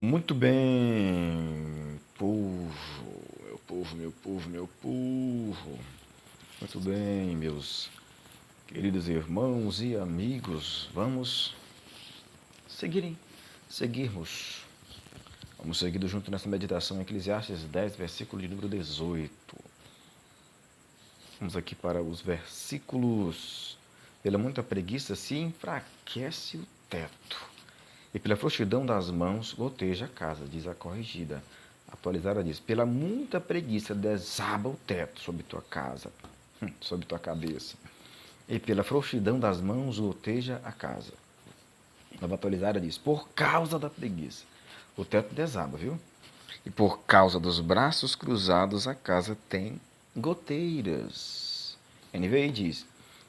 Muito bem, povo, meu povo, meu povo, meu povo. Muito bem, meus queridos irmãos e amigos. Vamos seguirmos. Vamos seguir junto nessa meditação em Eclesiastes 10, versículo de número 18. Vamos aqui para os versículos. Pela muita preguiça se enfraquece o teto, e pela frouxidão das mãos goteja a casa, diz a corrigida. Atualizada diz: pela muita preguiça desaba o teto sobre tua casa, sobre tua cabeça. E pela frouxidão das mãos goteja a casa. Nova atualizada diz: por causa da preguiça, o teto desaba, viu? E por causa dos braços cruzados, a casa tem goteiras. NVI diz: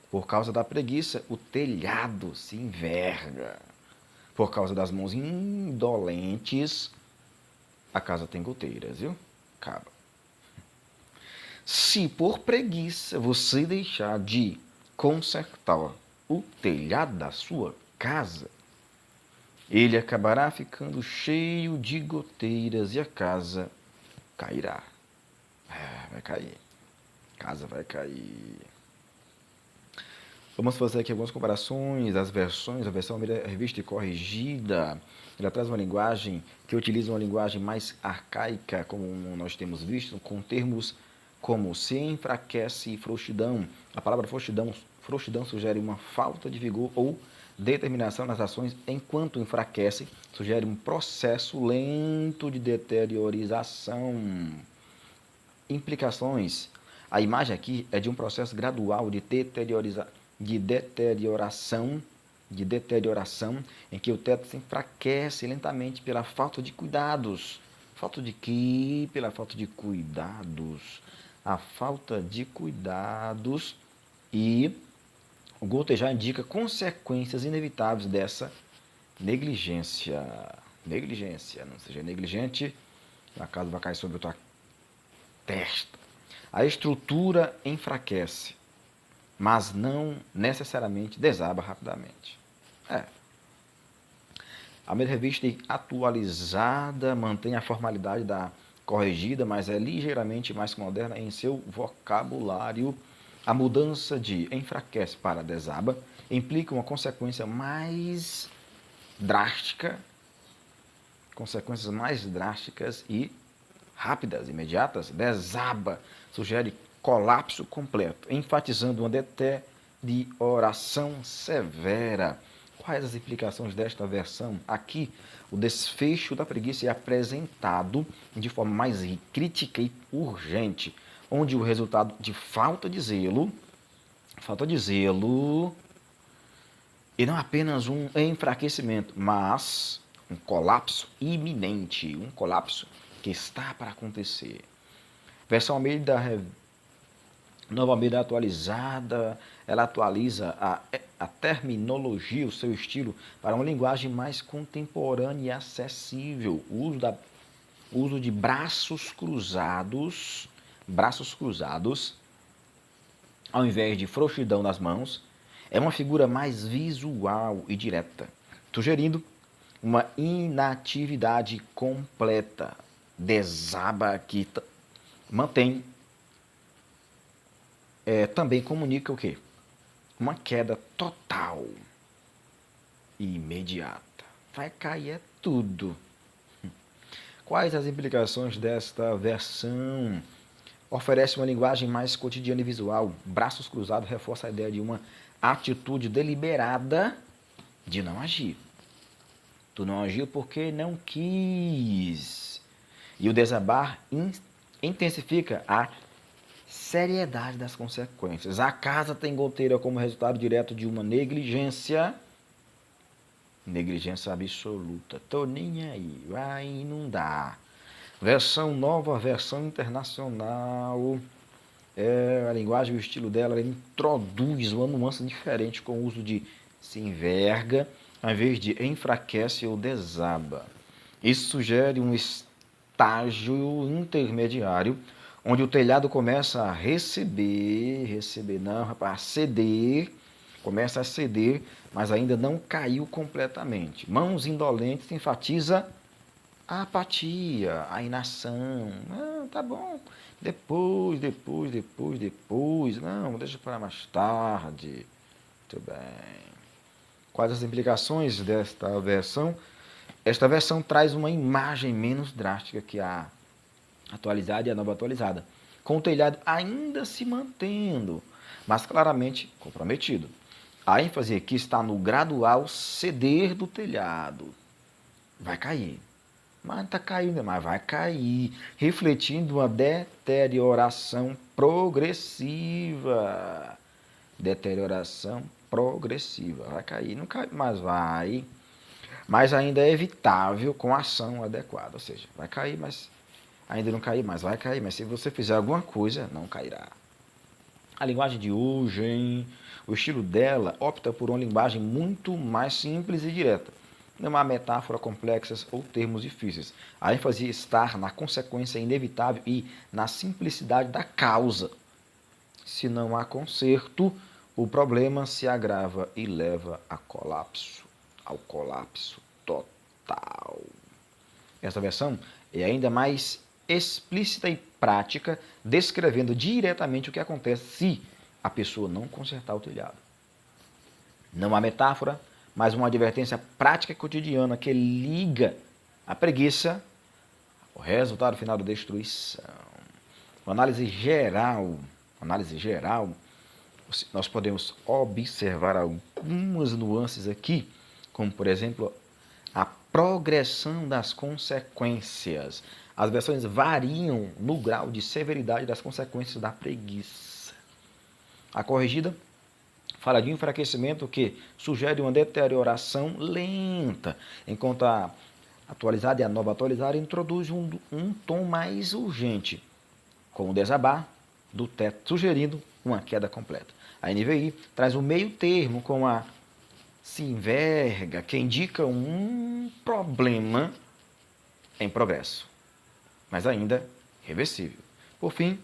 por causa da preguiça, o telhado se enverga. Por causa das mãos indolentes, a casa tem goteiras, viu? Acaba. Se por preguiça você deixar de consertar o telhado da sua casa, ele acabará ficando cheio de goteiras e a casa cairá. Vai cair. A casa vai cair. Vamos fazer aqui algumas comparações das versões. A versão revista e corrigida, ela traz uma linguagem que utiliza uma linguagem mais arcaica, como nós temos visto, com termos como se enfraquece e frouxidão. A palavra frouxidão sugere uma falta de vigor ou determinação nas ações, enquanto enfraquece sugere um processo lento de deteriorização. Implicações. A imagem aqui é de um processo gradual de deterioração, em que o teto se enfraquece lentamente pela falta de cuidados. Falta de quê? Pela falta de cuidados. A falta de cuidados e o gotejar indica consequências inevitáveis dessa negligência. Negligência, não seja negligente, a casa vai cair sobre a tua testa. A estrutura enfraquece, mas não necessariamente desaba rapidamente. A minha revista atualizada mantém a formalidade da corrigida, mas é ligeiramente mais moderna em seu vocabulário. A mudança de enfraquece para desaba implica uma consequência mais drástica, consequências mais drásticas e rápidas, imediatas. Desaba sugere colapso completo, enfatizando uma deterioração severa. Quais as implicações desta versão? Aqui, o desfecho da preguiça é apresentado de forma mais crítica e urgente, onde o resultado de falta de zelo, e não apenas um enfraquecimento, mas um colapso iminente, um colapso que está para acontecer. Versão Almeida, Nova Almeida atualizada, ela atualiza a terminologia, o seu estilo, para uma linguagem mais contemporânea e acessível. O uso de braços cruzados, ao invés de frouxidão nas mãos, é uma figura mais visual e direta, sugerindo uma inatividade completa. Desaba aqui mantém, também comunica o quê? Uma queda total e imediata. Vai cair é tudo. Quais as implicações desta versão? Oferece uma linguagem mais cotidiana e visual. Braços cruzados reforça a ideia de uma atitude deliberada de não agir. Tu não agiu porque não quis. E o desabar intensifica a seriedade das consequências. A casa tem goteira como resultado direto de uma negligência absoluta. Tô nem aí, vai inundar. Versão nova, versão internacional. A linguagem e o estilo dela introduz uma nuance diferente com o uso de se enverga, ao invés de enfraquece ou desaba. Isso sugere um estágio intermediário, onde o telhado começa a ceder, começa a ceder, mas ainda não caiu completamente. Mãos indolentes enfatiza a apatia, a inação. Tá bom, depois. Não, deixa para mais tarde. Muito bem. Quais as implicações desta versão? Esta versão traz uma imagem menos drástica que a atualizada e a nova atualizada, com o telhado ainda se mantendo, mas claramente comprometido. A ênfase aqui está no gradual ceder do telhado. Vai cair. Mas está caindo, mas vai cair, refletindo uma deterioração progressiva. Deterioração progressiva. Vai cair, não cai, mas vai. Mas ainda é evitável com ação adequada. Ou seja, vai cair, mas ainda não cair, mas vai cair. Mas se você fizer alguma coisa, não cairá. A linguagem de hoje, hein? O estilo dela opta por uma linguagem muito mais simples e direta. Não há metáforas complexas ou termos difíceis. A ênfase está na consequência inevitável e na simplicidade da causa. Se não há conserto, o problema se agrava e leva ao colapso total. Esta versão é ainda mais explícita e prática, descrevendo diretamente o que acontece se a pessoa não consertar o telhado. Não há metáfora, mas uma advertência prática e cotidiana que liga a preguiça ao resultado final da destruição. Uma análise geral, nós podemos observar algumas nuances aqui, como por exemplo a progressão das consequências. As versões variam no grau de severidade das consequências da preguiça. A corrigida fala de um enfraquecimento que sugere uma deterioração lenta, enquanto a atualizada e a nova atualizada introduz um tom mais urgente, com o desabar do teto, sugerindo uma queda completa. A NVI traz um meio termo com a se enverga, que indica um problema em progresso, mas ainda reversível. Por fim,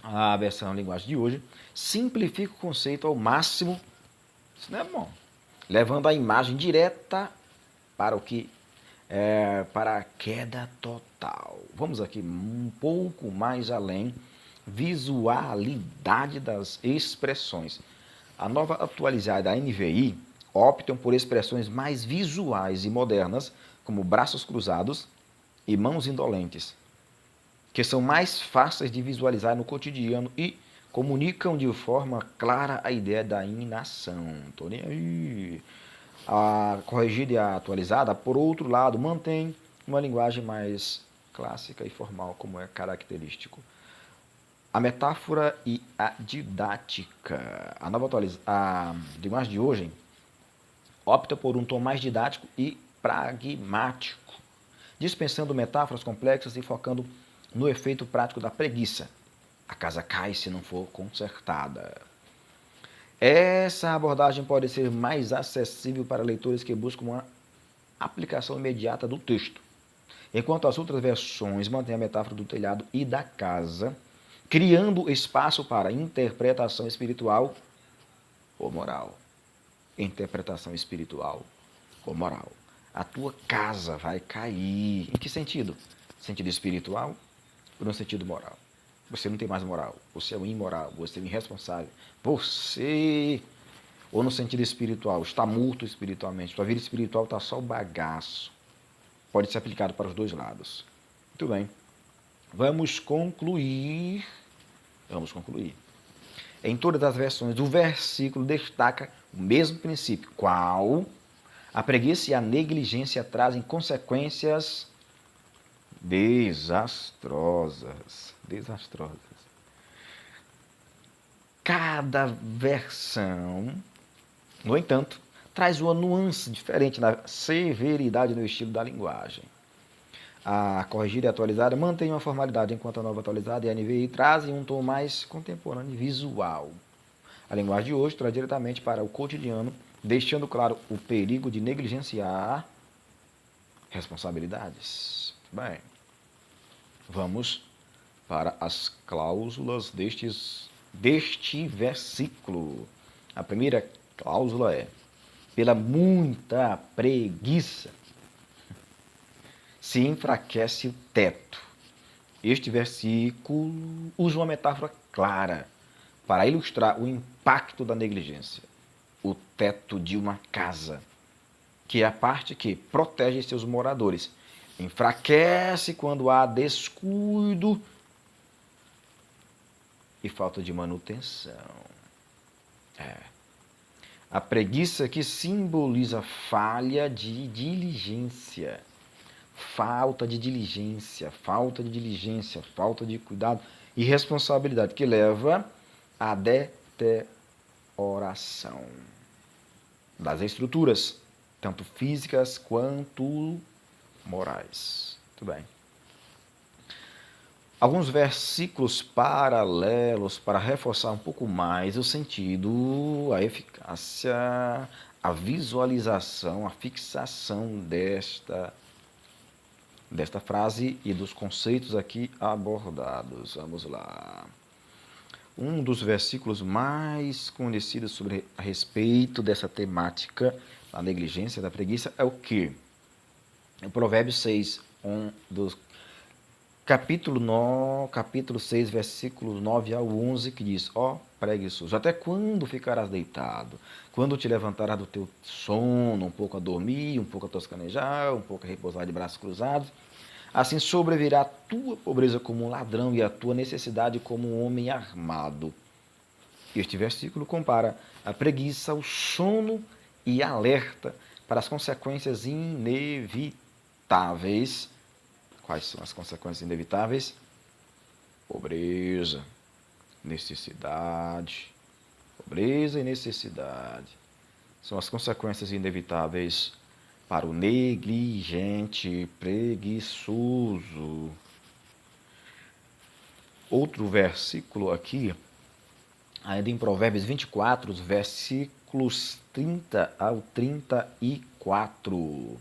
a versão linguagem de hoje simplifica o conceito ao máximo, isso não é bom, levando a imagem direta para para a queda total. Vamos aqui um pouco mais além, visualidade das expressões. A nova atualizada NVI optam por expressões mais visuais e modernas, como braços cruzados e mãos indolentes, que são mais fáceis de visualizar no cotidiano e comunicam de forma clara a ideia da inação. Tô nem aí. A corrigida e a atualizada, por outro lado, mantém uma linguagem mais clássica e formal, como é característico. A metáfora e a didática. A linguagem de hoje opta por um tom mais didático e pragmático, dispensando metáforas complexas e focando no efeito prático da preguiça. A casa cai se não for consertada. Essa abordagem pode ser mais acessível para leitores que buscam uma aplicação imediata do texto, enquanto as outras versões mantêm a metáfora do telhado e da casa, criando espaço para interpretação espiritual ou moral. Interpretação espiritual ou moral. A tua casa vai cair. Em que sentido? Sentido espiritual ou no sentido moral? Você não tem mais moral. Você é um imoral. Você é um irresponsável. Você, ou no sentido espiritual, está morto espiritualmente. Sua vida espiritual está só o bagaço. Pode ser aplicado para os dois lados. Muito bem. Vamos concluir. Em todas as versões, o versículo destaca o mesmo princípio, qual a preguiça e a negligência trazem consequências desastrosas. Cada versão, no entanto, traz uma nuance diferente na severidade no estilo da linguagem. A corrigida e atualizada mantém uma formalidade, enquanto a nova atualizada e a NVI trazem um tom mais contemporâneo e visual. A linguagem de hoje traz diretamente para o cotidiano, deixando claro o perigo de negligenciar responsabilidades. Bem, vamos para as cláusulas deste versículo. A primeira cláusula é: pela muita preguiça se enfraquece o teto. Este versículo usa uma metáfora clara para ilustrar o impacto da negligência. O teto de uma casa, que é a parte que protege seus moradores, enfraquece quando há descuido e falta de manutenção. A preguiça que simboliza falha de diligência. Falta de diligência, falta de diligência, falta de cuidado e responsabilidade que leva à deterioração das estruturas, tanto físicas quanto morais. Muito bem. Alguns versículos paralelos para reforçar um pouco mais o sentido, a eficácia, a visualização, a fixação desta frase e dos conceitos aqui abordados. Vamos lá. Um dos versículos mais conhecidos a respeito dessa temática, da negligência, da preguiça, é o quê? O Provérbios 6, capítulo 6, versículos 9 ao 11, que diz: ó preguiçoso, até quando ficarás deitado? Quando te levantarás do teu sono, um pouco a dormir, um pouco a toscanejar, um pouco a repousar de braços cruzados? Assim sobrevirá a tua pobreza como um ladrão e a tua necessidade como um homem armado. Este versículo compara a preguiça ao sono e alerta para as consequências inevitáveis. Quais são as consequências inevitáveis? Pobreza, necessidade. Pobreza e necessidade são as consequências inevitáveis para o negligente, preguiçoso. Outro versículo aqui, ainda em Provérbios 24, versículos 30 ao 34.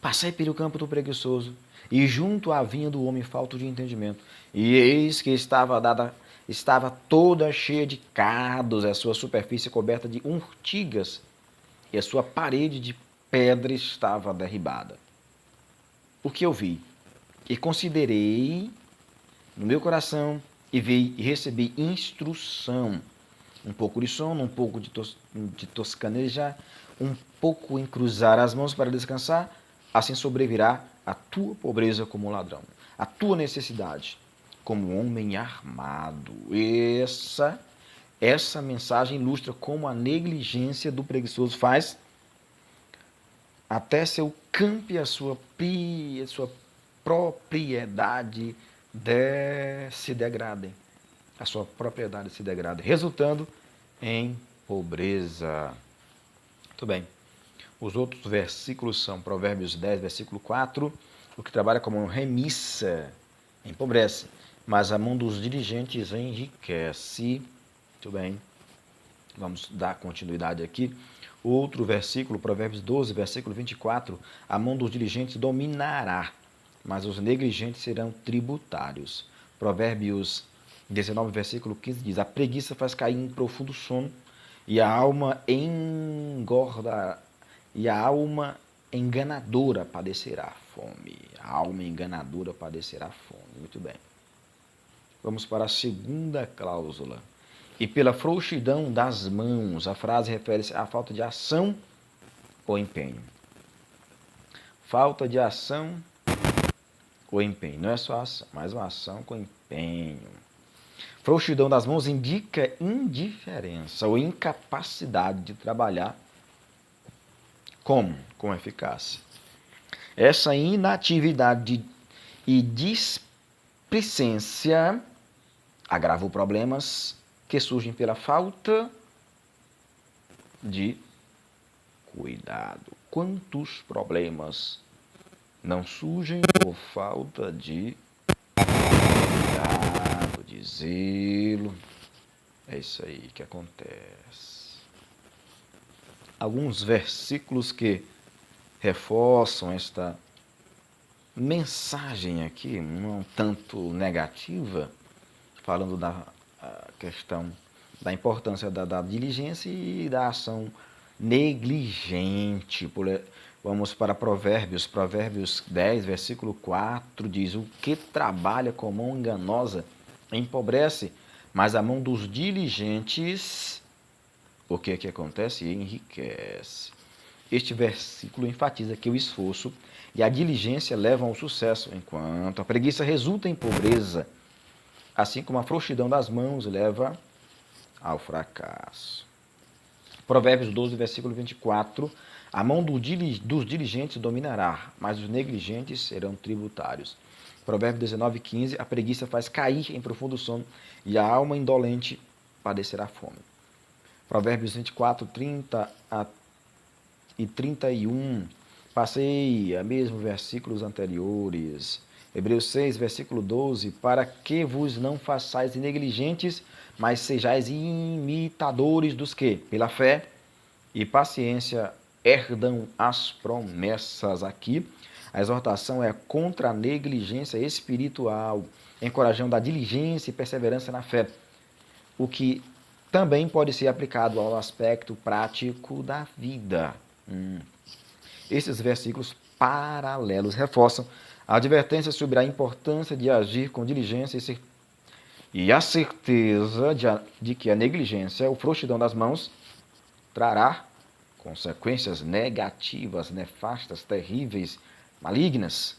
Passei pelo campo do preguiçoso, e junto à vinha do homem falto de entendimento. E eis que estava toda cheia de cardos, a sua superfície coberta de urtigas, e a sua parede de pedra estava derribada. O que eu vi? E considerei no meu coração, e vi e recebi instrução. Um pouco de sono, um pouco de toscanejar, um pouco em cruzar as mãos para descansar. Assim sobrevirá a tua pobreza como ladrão, a tua necessidade como homem armado. Essa mensagem ilustra como a negligência do preguiçoso faz até seu campo e a sua propriedade se degradem. A sua propriedade se degrada, resultando em pobreza. Muito bem. Os outros versículos são Provérbios 10, versículo 4. O que trabalha como remissa empobrece, mas a mão dos diligentes enriquece. Muito bem. Vamos dar continuidade aqui. Outro versículo, Provérbios 12, versículo 24. A mão dos diligentes dominará, mas os negligentes serão tributários. Provérbios 19, versículo 15 diz: a preguiça faz cair em profundo sono, e a alma enganadora padecerá fome. A alma enganadora padecerá fome. Muito bem. Vamos para a segunda cláusula. E pela frouxidão das mãos, a frase refere-se à falta de ação ou empenho. Falta de ação ou empenho. Não é só ação, mas uma ação com empenho. Frouxidão das mãos indica indiferença ou incapacidade de trabalhar com eficácia. Essa inatividade e displicência agravam problemas que surgem pela falta de cuidado. Quantos problemas não surgem por falta de cuidado, de zelo? É isso aí que acontece. Alguns versículos que reforçam esta mensagem aqui, não tanto negativa, falando da questão da importância da diligência e da ação negligente. Vamos para Provérbios. Provérbios 10, versículo 4 diz: o que trabalha com mão enganosa empobrece, mas a mão dos diligentes, o que é que acontece? Enriquece. Este versículo enfatiza que o esforço e a diligência levam ao sucesso, enquanto a preguiça resulta em pobreza, assim como a frouxidão das mãos leva ao fracasso. Provérbios 12, versículo 24: a mão dos diligentes dominará, mas os negligentes serão tributários. Provérbios 19, 15: a preguiça faz cair em profundo sono, e a alma indolente padecerá fome. Provérbios 24, 30 e 31, passei a mesmo versículos anteriores. Hebreus 6, versículo 12: para que vos não façais negligentes, mas sejais imitadores dos que, pela fé e paciência, herdam as promessas. Aqui, a exortação é contra a negligência espiritual, encorajando a diligência e perseverança na fé, o que também pode ser aplicado ao aspecto prático da vida. Esses versículos paralelos reforçam a advertência sobre a importância de agir com diligência e a certeza de que a negligência, ou frouxidão das mãos, trará consequências negativas, nefastas, terríveis, malignas,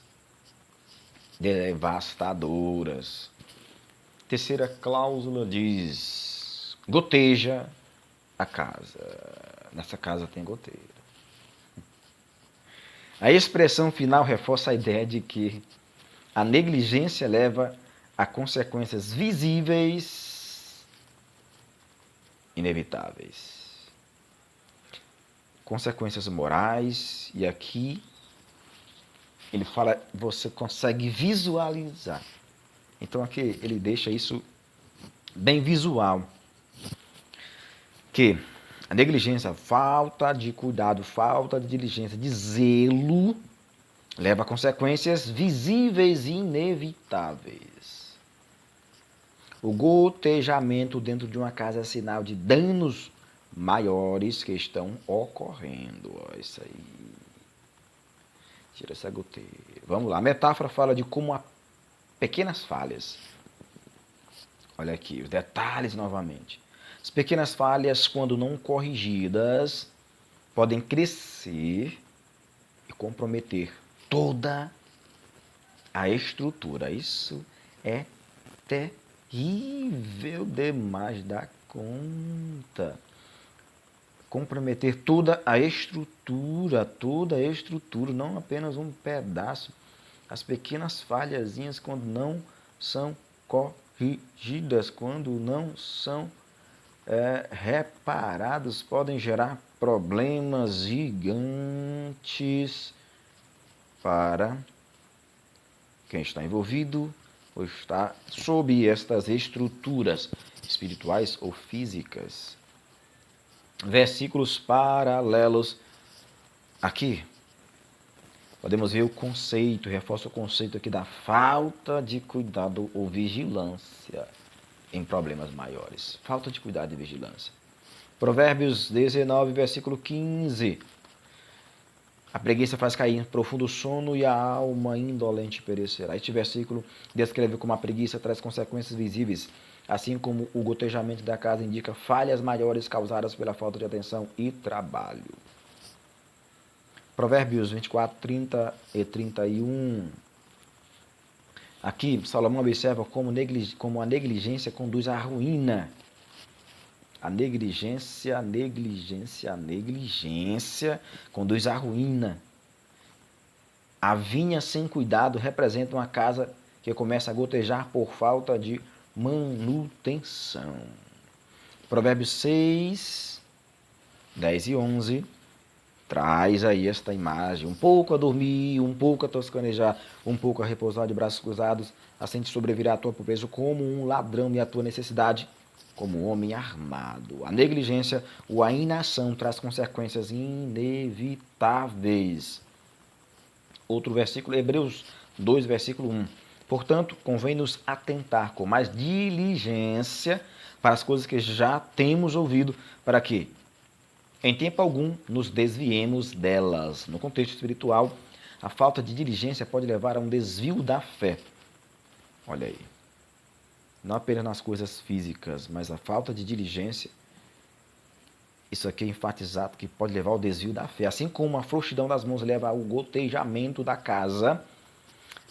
devastadoras. Terceira cláusula diz: goteja a casa. Nessa casa tem goteira. A expressão final reforça a ideia de que a negligência leva a consequências visíveis, inevitáveis. Consequências morais, e aqui ele fala, você consegue visualizar. Então aqui ele deixa isso bem visual. Que a negligência, falta de cuidado, falta de diligência, de zelo, leva a consequências visíveis e inevitáveis. O gotejamento dentro de uma casa é sinal de danos maiores que estão ocorrendo. Olha isso aí. Tira essa goteira. Vamos lá. A metáfora fala de como há pequenas falhas. Olha aqui, os detalhes novamente. As pequenas falhas, quando não corrigidas, podem crescer e comprometer toda a estrutura. Isso é terrível demais da conta. Comprometer toda a estrutura, não apenas um pedaço. As pequenas falhazinhas, quando não são corrigidas, quando não são reparados, podem gerar problemas gigantes para quem está envolvido ou está sob estas estruturas espirituais ou físicas. Versículos paralelos aqui. Podemos ver o conceito, reforça o conceito aqui da falta de cuidado ou vigilância em problemas maiores. Falta de cuidado e vigilância. Provérbios 19, versículo 15. A preguiça faz cair em profundo sono e a alma indolente perecerá. Este versículo descreve como a preguiça traz consequências visíveis, assim como o gotejamento da casa indica falhas maiores causadas pela falta de atenção e trabalho. Provérbios 24, 30 e 31. Aqui, Salomão observa como a negligência conduz à ruína. A negligência conduz à ruína. A vinha sem cuidado representa uma casa que começa a gotejar por falta de manutenção. Provérbios 6, 10 e 11. Traz aí esta imagem, um pouco a dormir, um pouco a toscanejar, um pouco a repousar de braços cruzados, assim te sobrevirá a tua pobreza como um ladrão e a tua necessidade como um homem armado. A negligência ou a inação traz consequências inevitáveis. Outro versículo, Hebreus 2, versículo 1. Portanto, convém nos atentar com mais diligência para as coisas que já temos ouvido, para que em tempo algum nos desviemos delas. No contexto espiritual, a falta de diligência pode levar a um desvio da fé. Olha aí. Não apenas nas coisas físicas, mas a falta de diligência, isso aqui é enfatizado que pode levar ao desvio da fé. Assim como a frouxidão das mãos leva ao gotejamento da casa,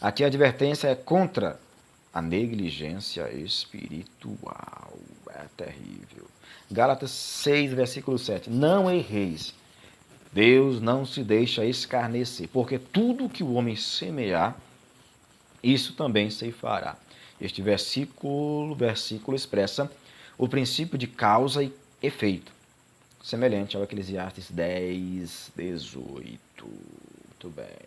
aqui a advertência é contra a negligência espiritual. É terrível. Gálatas 6, versículo 7. Não erreis. Deus não se deixa escarnecer, porque tudo que o homem semear, isso também se fará. Este versículo expressa o princípio de causa e efeito, semelhante ao Eclesiastes 10, 18. Muito bem.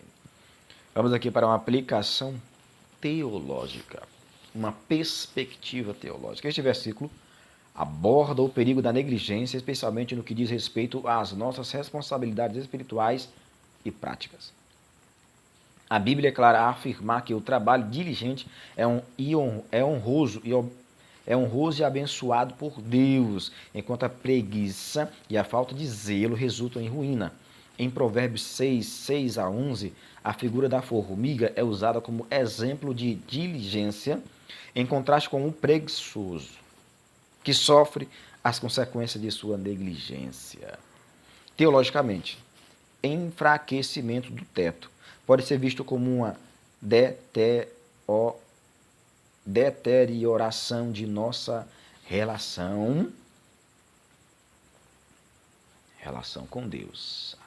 Vamos aqui para uma aplicação teológica, uma perspectiva teológica. Este versículo aborda o perigo da negligência, especialmente no que diz respeito às nossas responsabilidades espirituais e práticas. A Bíblia é clara a afirmar que o trabalho diligente é honroso e abençoado por Deus, enquanto a preguiça e a falta de zelo resultam em ruína. Em Provérbios 6, 6 a 11, a figura da formiga é usada como exemplo de diligência, em contraste com o preguiçoso, que sofre as consequências de sua negligência. Teologicamente, enfraquecimento do teto pode ser visto como uma deterioração de nossa relação com Deus.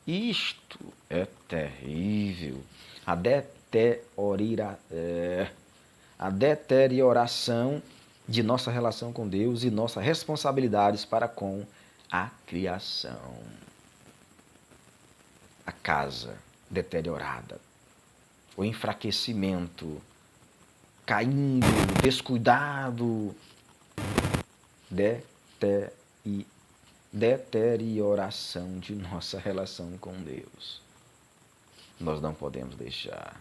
Isto é terrível. A deterioração de nossa relação com Deus e nossas responsabilidades para com a criação. A casa deteriorada, o enfraquecimento, caindo, descuidado, deterioração de nossa relação com Deus. Nós não podemos deixar.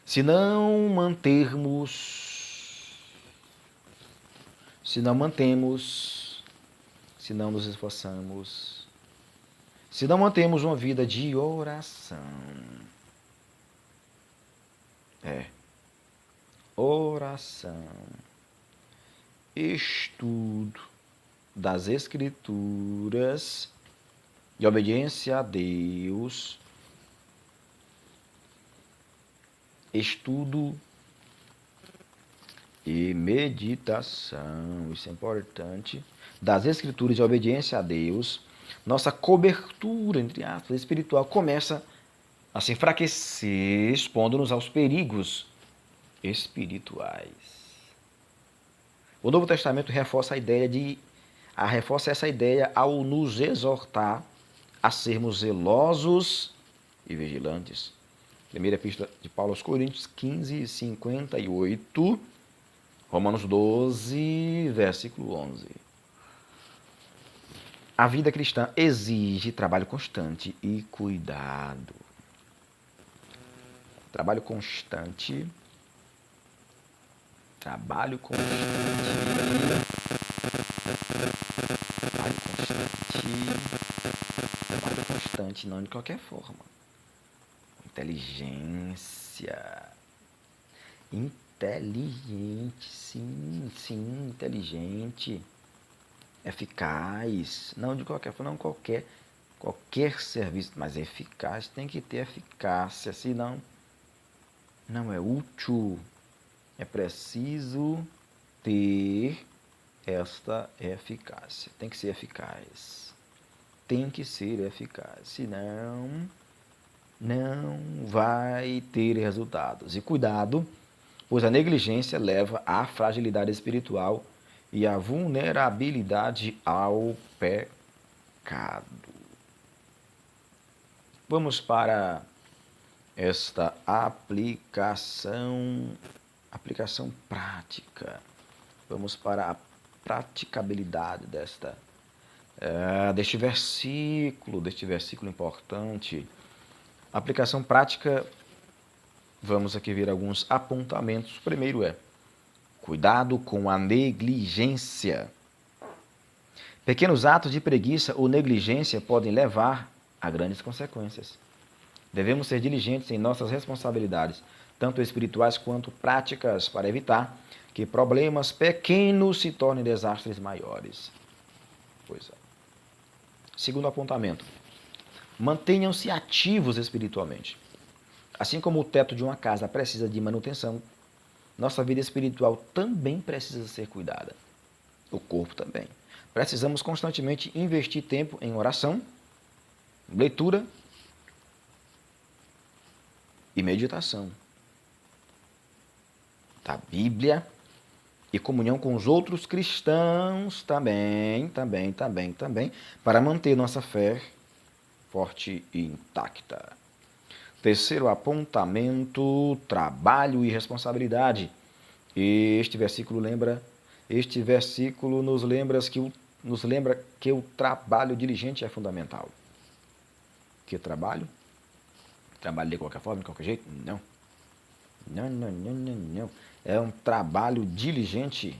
Se não nos esforçamos, se não mantemos uma vida de oração, oração, estudo das Escrituras e obediência a Deus, estudo e meditação, isso é importante, das Escrituras e obediência a Deus, nossa cobertura, entre aspas, espiritual começa a se enfraquecer, expondo-nos aos perigos espirituais. O Novo Testamento reforça essa ideia ao nos exortar a sermos zelosos e vigilantes. Primeira Epístola de Paulo aos Coríntios 15, 58, Romanos 12, versículo 11. A vida cristã exige trabalho constante e cuidado. Trabalho constante. Trabalho constante, não de qualquer forma. Inteligência. Inteligente, sim, inteligente. Eficaz, não de qualquer forma, não qualquer serviço, mas eficaz, tem que ter eficácia, senão não é útil. É preciso ter esta eficácia, tem que ser eficaz, senão não vai ter resultados. E cuidado, pois a negligência leva à fragilidade espiritual e à vulnerabilidade ao pecado. Vamos para esta aplicação prática. Vamos para a praticabilidade deste versículo importante. Aplicação prática, vamos aqui ver alguns apontamentos. O primeiro é: cuidado com a negligência. Pequenos atos de preguiça ou negligência podem levar a grandes consequências. Devemos ser diligentes em nossas responsabilidades, tanto espirituais quanto práticas, para evitar que problemas pequenos se tornem desastres maiores. Pois é. Segundo apontamento, mantenham-se ativos espiritualmente. Assim como o teto de uma casa precisa de manutenção, nossa vida espiritual também precisa ser cuidada. O corpo também. Precisamos constantemente investir tempo em oração, leitura e meditação da Bíblia e comunhão com os outros cristãos também, para manter nossa fé forte e intacta. Terceiro apontamento, trabalho e responsabilidade. Este versículo nos lembra que o trabalho diligente é fundamental. Que trabalho? Trabalho de qualquer forma, de qualquer jeito? Não. Não. É um trabalho diligente.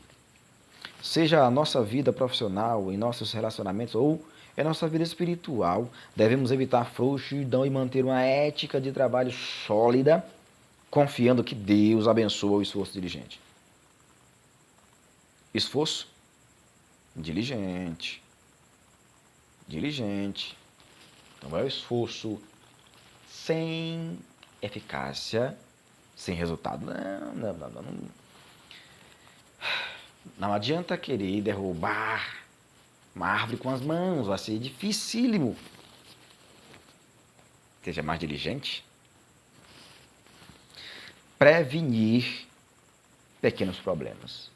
Seja a nossa vida profissional, em nossos relacionamentos ou em nossa vida espiritual, devemos evitar frouxidão e manter uma ética de trabalho sólida, confiando que Deus abençoa o esforço diligente. Esforço diligente. Então é o esforço sem eficácia, sem resultado. Não adianta querer derrubar uma árvore com as mãos, vai ser dificílimo. Seja mais diligente. Prevenir pequenos problemas.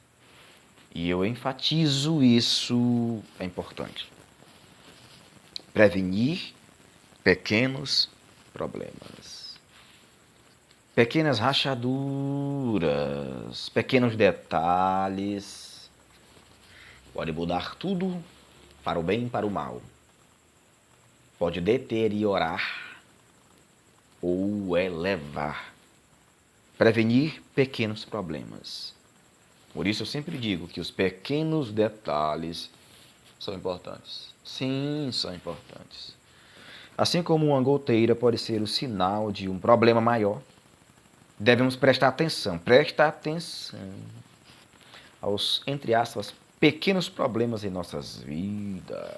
E eu enfatizo isso, é importante. Prevenir pequenos problemas. Pequenas rachaduras, pequenos detalhes. Pode mudar tudo para o bem e para o mal. Pode deteriorar ou elevar. Prevenir pequenos problemas. Por isso eu sempre digo que os pequenos detalhes são importantes. Sim, são importantes. Assim como uma goteira pode ser o sinal de um problema maior, devemos prestar atenção aos, entre aspas, pequenos problemas em nossas vidas.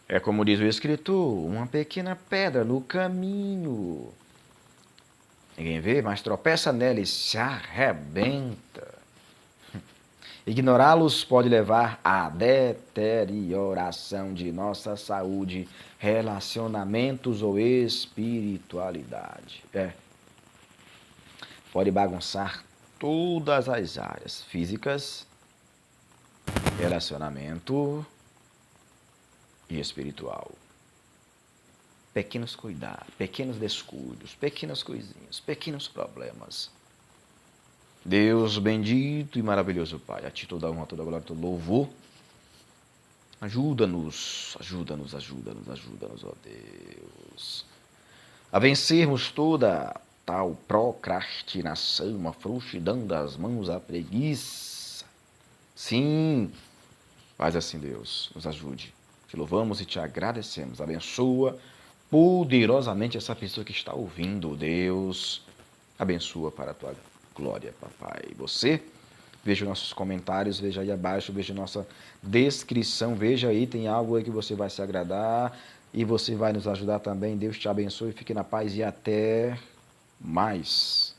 É como diz o escritor, uma pequena pedra no caminho. Ninguém vê, mas tropeça nela e se arrebenta. Ignorá-los pode levar à deterioração de nossa saúde, relacionamentos ou espiritualidade. Pode bagunçar todas as áreas físicas, relacionamento e espiritual. Pequenos cuidados, pequenos descuidos, pequenas coisinhas, pequenos problemas. Deus bendito e maravilhoso Pai, a ti toda a honra, toda a glória, todo louvor. Ajuda-nos, ó Deus, a vencermos toda tal procrastinação, a frouxidão das mãos, a preguiça. Sim, faz assim, Deus, nos ajude. Te louvamos e te agradecemos. Abençoa poderosamente essa pessoa que está ouvindo, Deus. Abençoa para a tua glória, papai. Você, veja nossos comentários, veja aí abaixo, veja nossa descrição, veja aí, tem algo aí que você vai se agradar e você vai nos ajudar também. Deus te abençoe, fique na paz e até mais.